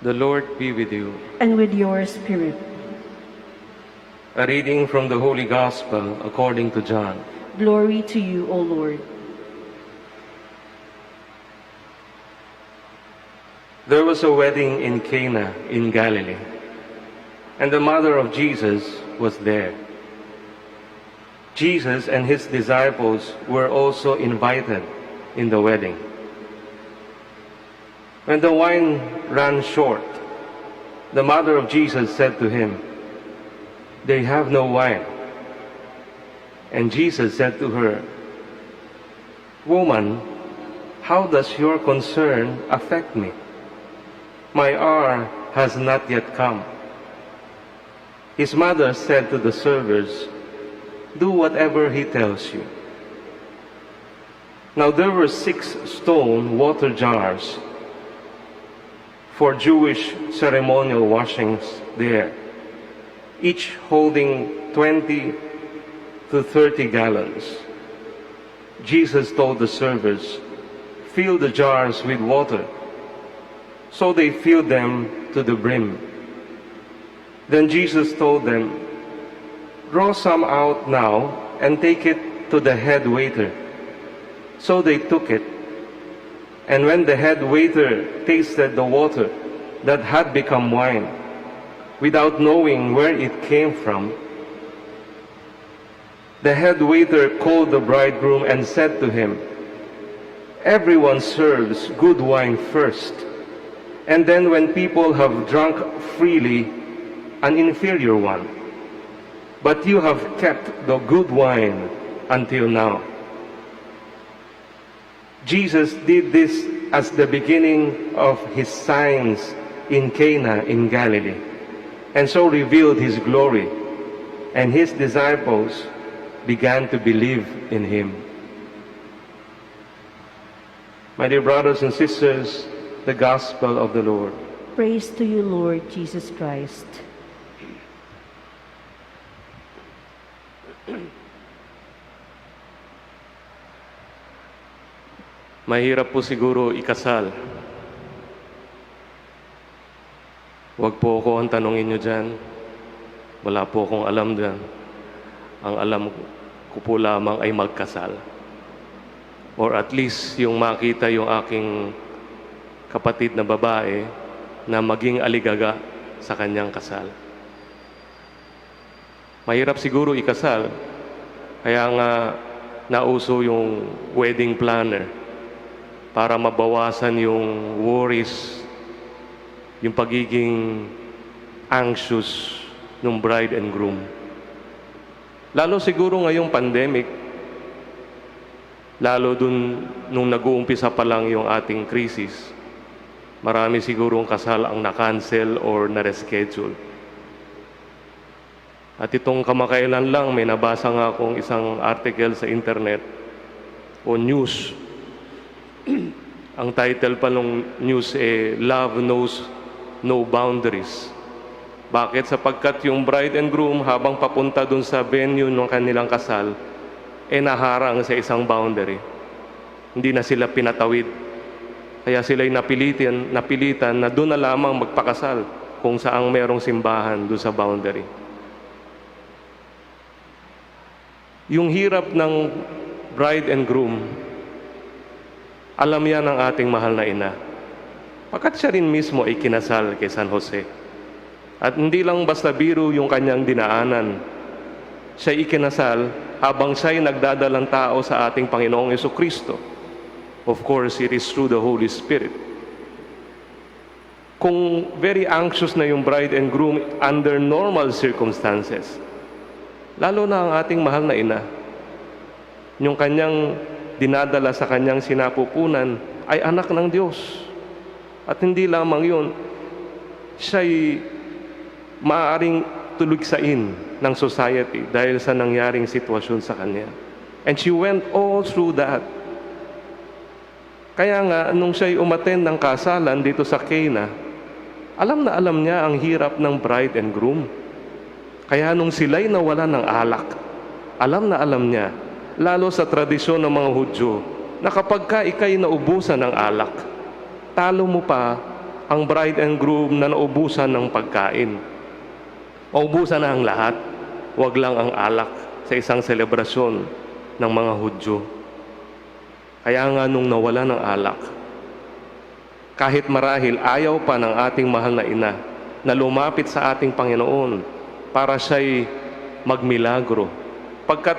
The Lord be with you. and with your spirit. A reading from the Holy Gospel according to John. Glory to you, O Lord. There was a wedding in Cana in Galilee, and the mother of Jesus was there. Jesus and his disciples were also invited in the wedding. When the wine ran short, the mother of Jesus said to him, "They have no wine." And Jesus said to her, "Woman, how does your concern affect me? My hour has not yet come." His mother said to the servers, "Do whatever he tells you." Now there were 6 stone water jars for Jewish ceremonial washings there, each holding 20 to 30 gallons. Jesus told the servers, "Fill the jars with water." So they filled them to the brim. Then Jesus told them, "Draw some out now and take it to the head waiter." So they took it. And when the head waiter tasted the water that had become wine, without knowing where it came from, the head waiter called the bridegroom and said to him, "Everyone serves good wine first, and then when people have drunk freely, an inferior one. But you have kept the good wine until now." Jesus did this as the beginning of his signs in Cana in Galilee, and so revealed his glory, and his disciples began to believe in him. My dear brothers and sisters, the Gospel of the Lord. Praise to you, Lord Jesus Christ. Mahirap po siguro ikasal. Huwag po ako ang tanongin nyo dyan. Wala po akong alam dyan. Ang alam ko po lamang ay magkasal. Or at least yung makita yung aking kapatid na babae na maging aligaga sa kanyang kasal. Mahirap siguro ikasal. Kaya nga nauso yung wedding planner para mabawasan yung worries, yung pagiging anxious ng bride and groom. Lalo siguro ngayong pandemic, lalo dun nung nag-uumpisa pa lang yung ating krisis, marami sigurong kasal ang na-cancel or na-reschedule. At itong kamakailan lang, may nabasa nga akong isang article sa internet o news. Ang title pa ng news Love Knows No Boundaries. Bakit? Sapagkat yung bride and groom habang papunta dun sa venue ng kanilang kasal, naharang sa isang boundary. Hindi na sila pinatawid. Kaya sila'y napilitan na doon na lamang magpakasal kung saang merong simbahan doon sa boundary. Yung hirap ng bride and groom, alam yan ng ating mahal na ina. Pagkat siya rin mismo ay kinasal kay San Jose. At hindi lang basta biro yung kanyang dinaanan. Siya ikinasal habang siya'y nagdadalang tao sa ating Panginoong Jesucristo. Of course, it is through the Holy Spirit. Kung very anxious na yung bride and groom under normal circumstances, lalo na ang ating mahal na ina, yung kanyang dinadala sa kanyang sinapupunan ay anak ng Diyos. At hindi lamang yun, siya'y maaaring tuligsain ng society dahil sa nangyaring sitwasyon sa kanya. And she went all through that. Kaya nga, nung siya'y umattend ng kasalan dito sa Cana, alam na alam niya ang hirap ng bride and groom. Kaya nung sila'y nawala ng alak, alam na alam niya, lalo sa tradisyon ng mga Hudyo, na kapag ka ika'y naubusan ng alak, talo mo pa ang bride and groom na naubusan ng pagkain. Maubusan na ang lahat, wag lang ang alak sa isang selebrasyon ng mga Hudyo. Kaya nga nung nawala ng alak, kahit marahil ayaw pa ng ating mahal na ina na lumapit sa ating Panginoon para siya'y magmilagro. Pagkat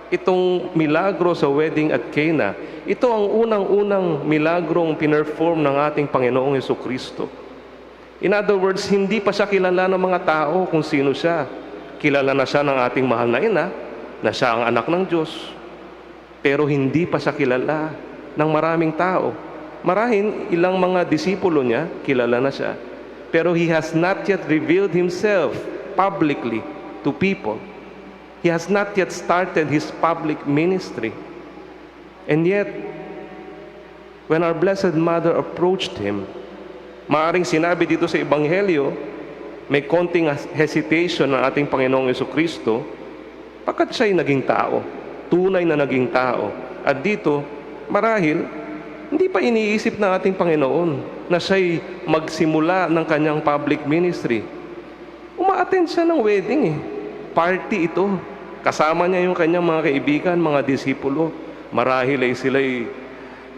itong milagro sa wedding at Cana, ito ang unang-unang milagrong pinerform ng ating Panginoong Jesucristo. In other words, hindi pa siya kilala ng mga tao kung sino siya. Kilala na siya ng ating mahal na ina, na siya ang anak ng Diyos. Pero hindi pa siya kilala ng maraming tao. Marahil ilang mga disipulo niya, kilala na siya. Pero He has not yet revealed Himself publicly to people. He has not yet started His public ministry. And yet, when our Blessed Mother approached Him, maaring sinabi dito sa Ebanghelyo, may konting hesitation ng ating Panginoong Jesucristo, pagkat siya'y naging tao, tunay na naging tao. At dito, marahil, hindi pa iniisip ng ating Panginoon na siya'y magsimula ng kanyang public ministry. Uma-attend siya ng wedding Party ito. Kasama niya yung kanyang mga kaibigan, mga disipulo. Marahil ay sila'y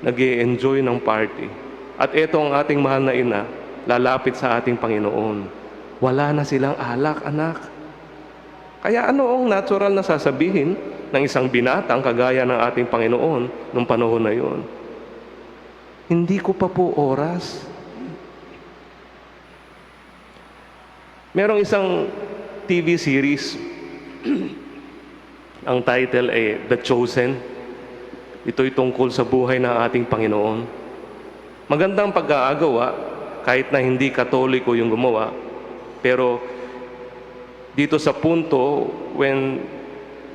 nag-e-enjoy ng party. At ito ang ating mahal na ina, lalapit sa ating Panginoon. Wala na silang alak, anak. Kaya ano ang natural na sasabihin ng isang binatang kagaya ng ating Panginoon nung panahon na yun? Hindi ko pa po oras. Merong isang TV series, ang title ay The Chosen. Ito'y tungkol sa buhay ng ating Panginoon. Magandang pag-aagawa, kahit na hindi Katoliko yung gumawa, pero dito sa punto, when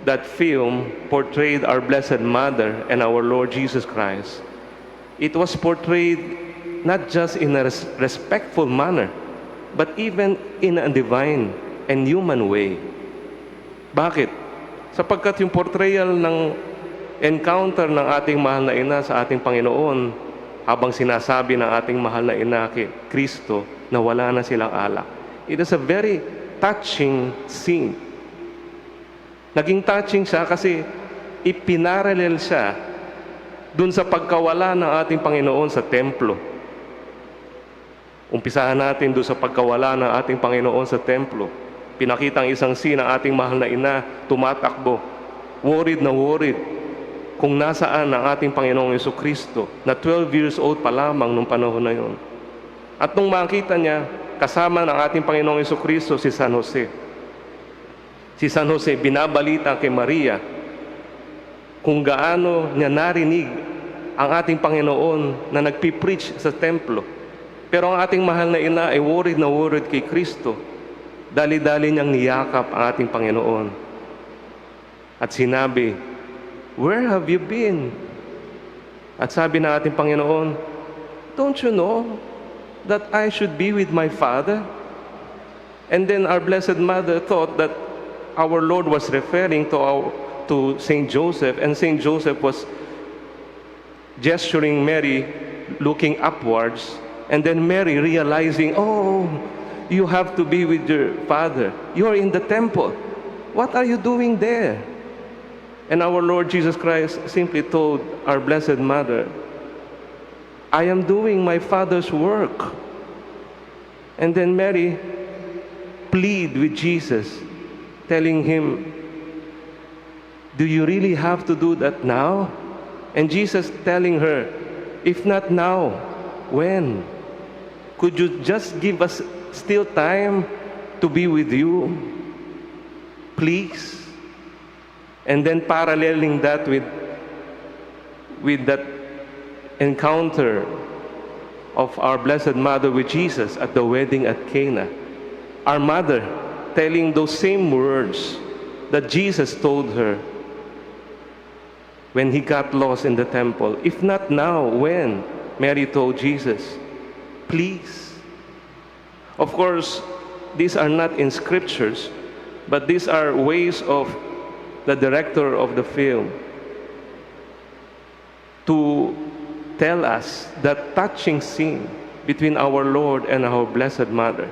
that film portrayed our Blessed Mother and our Lord Jesus Christ, it was portrayed not just in a respectful manner, but even in a divine and human way. Bakit? Sapagkat yung portrayal ng encounter ng ating mahal na ina sa ating Panginoon, habang sinasabi ng ating mahal na ina kay Kristo na wala na silang alak. It is a very touching scene. Naging touching siya kasi ipinaralel siya dun sa pagkawala ng ating Panginoon sa templo. Umpisahan natin dun sa pagkawala ng ating Panginoon sa templo. Pinakitang isang scene ng ating mahal na ina, tumatakbo, worried na worried, kung nasaan ang ating Panginoong Jesucristo, na 12 years old pa lamang nung panahon na yon. At nung makita niya, kasama ng ating Panginoong Jesucristo si San Jose. Si San Jose, binabalita kay Maria kung gaano niya narinig ang ating Panginoon na nagpipreach sa templo. Pero ang ating mahal na ina ay worried na worried kay Kristo. Dali-dali niyang niyakap ang ating Panginoon. At sinabi, "Where have you been?" At sabi ng ating Panginoon, "Don't you know that I should be with my Father?" And then our Blessed Mother thought that our Lord was referring to Saint Joseph, and Saint Joseph was gesturing Mary, looking upwards, and then Mary realizing, "Oh, you have to be with your Father. You are in the temple. What are you doing there?" And our Lord Jesus Christ simply told our Blessed Mother, "I am doing my Father's work." And then Mary pleaded with Jesus, telling him, "Do you really have to do that now?" And Jesus telling her, "If not now, when? Could you just give us still time to be with you? Please." And then paralleling that with that encounter of our Blessed Mother with Jesus at the wedding at Cana. Our mother telling those same words that Jesus told her when he got lost in the temple. "If not now, when?" Mary told Jesus, "Please." Of course, these are not in scriptures, but these are ways of the director of the film to tell us that touching scene between our Lord and our Blessed Mother.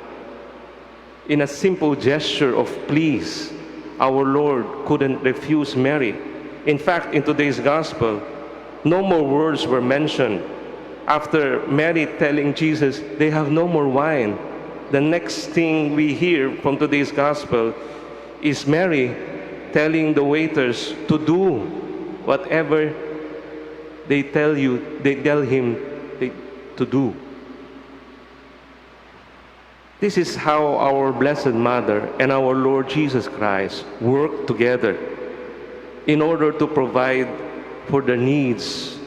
In a simple gesture of please, our Lord couldn't refuse Mary. In fact, in today's gospel, no more words were mentioned. After Mary telling Jesus they have no more wine, the next thing we hear from today's gospel is Mary telling the waiters to do whatever they tell him to do. This is how our Blessed Mother and our Lord Jesus Christ work together in order to provide for the needs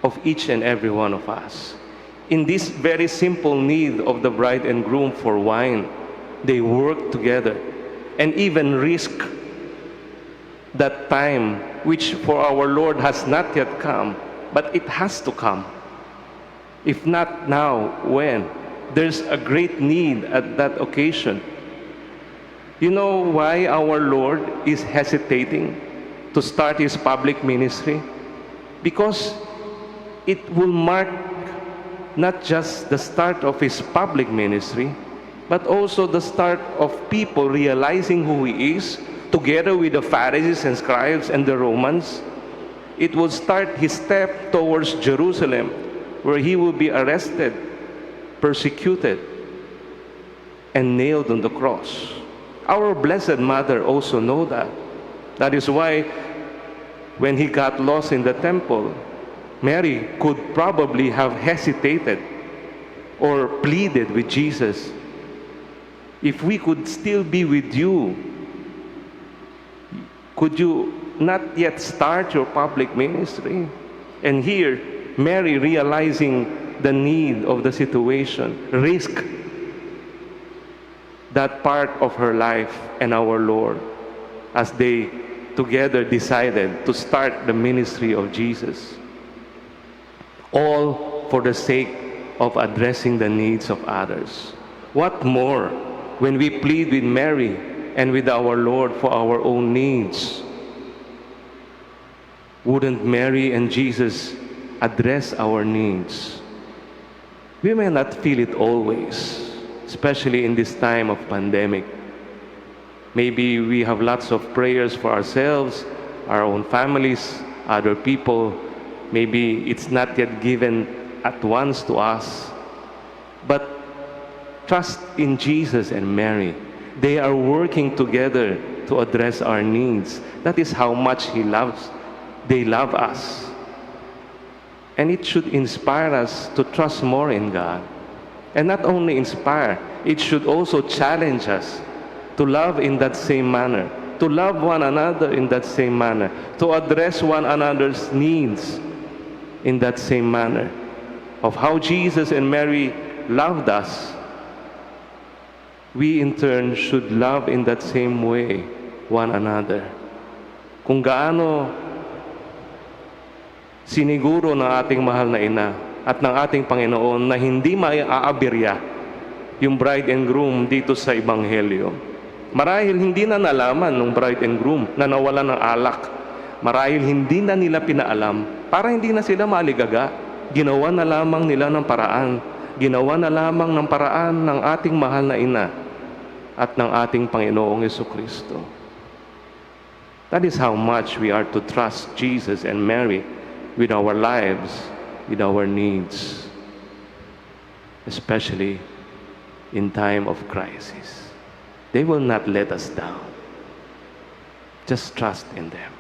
of each and every one of us. In this very simple need of the bride and groom for wine, they work together and even risk that time which for our Lord has not yet come, but it has to come. If not now, when? There's a great need at that occasion. You know why our Lord is hesitating to start His public ministry? Because it will mark not just the start of His public ministry, but also the start of people realizing who He is, together with the Pharisees and scribes and the Romans. It will start His step towards Jerusalem, where He will be arrested, persecuted, and nailed on the cross. Our Blessed Mother also knows that. That is why when He got lost in the temple, Mary could probably have hesitated or pleaded with Jesus, if we could still be with you, could you not yet start your public ministry? And here, Mary, realizing the need of the situation, risk that part of her life and our Lord as they together decided to start the ministry of Jesus. All for the sake of addressing the needs of others. What more when we plead with Mary and with our Lord for our own needs? Wouldn't Mary and Jesus address our needs? We may not feel it always, especially in this time of pandemic. Maybe we have lots of prayers for ourselves, our own families, other people. Maybe it's not yet given at once to us. But trust in Jesus and Mary. They are working together to address our needs. That is how much they love us. And it should inspire us to trust more in God. And not only inspire, it should also challenge us to love in that same manner, to love one another in that same manner, to address one another's needs in that same manner, of how Jesus and Mary loved us. We in turn should love in that same way one another. Kung gaano siniguro ng ating mahal na ina at ng ating Panginoon na hindi maaabirya yung bride and groom dito sa Ebanghelyo. Marahil hindi na nalaman ng bride and groom na nawalan ng alak. Marahil hindi na nila pinaalam para hindi na sila maligaga. Ginawa na lamang nila ng paraan. Ginawa na lamang ng paraan ng ating mahal na ina at ng ating Panginoong Jesucristo. That is how much we are to trust Jesus and Mary with our lives, with our needs, especially in time of crisis. They will not let us down. Just trust in them.